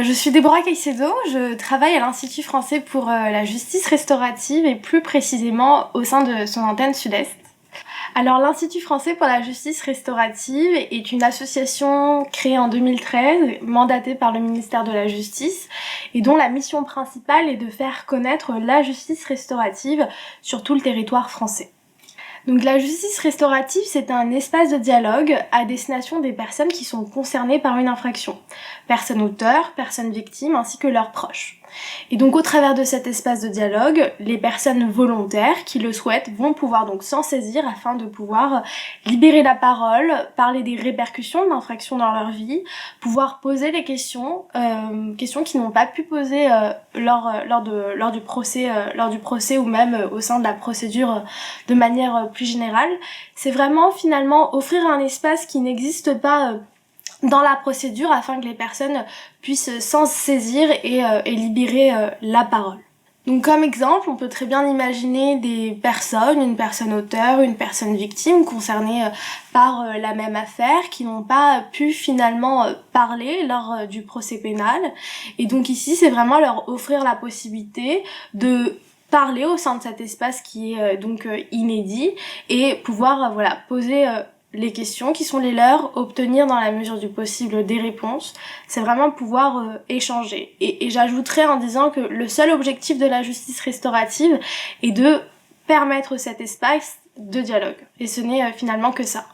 Je suis Déborah Caicedo, je travaille à l'Institut français pour la justice restaurative et plus précisément au sein de son antenne Sud-Est. Alors l'Institut français pour la justice restaurative est une association créée en 2013, mandatée par le ministère de la Justice et dont la mission principale est de faire connaître la justice restaurative sur tout le territoire français. Donc la justice restaurative, c'est un espace de dialogue à destination des personnes qui sont concernées par une infraction, personnes auteurs, personnes victimes ainsi que leurs proches. Et donc au travers de cet espace de dialogue, les personnes volontaires qui le souhaitent vont pouvoir donc s'en saisir afin de pouvoir libérer la parole, parler des répercussions de l'infraction dans leur vie, pouvoir poser des questions qu'ils n'ont pas pu poser lors du procès ou même au sein de la procédure de manière plus générale. C'est vraiment finalement offrir un espace qui n'existe pas dans la procédure afin que les personnes puissent s'en saisir et libérer la parole. Donc comme exemple, on peut très bien imaginer une personne auteur, une personne victime concernée par la même affaire qui n'ont pas pu finalement parler lors du procès pénal. Et donc ici, c'est vraiment leur offrir la possibilité de parler au sein de cet espace qui est donc inédit et pouvoir poser les questions qui sont les leurs, obtenir dans la mesure du possible des réponses. C'est vraiment pouvoir échanger. Et j'ajouterais en disant que le seul objectif de la justice restaurative est de permettre cet espace de dialogue. Et ce n'est finalement que ça.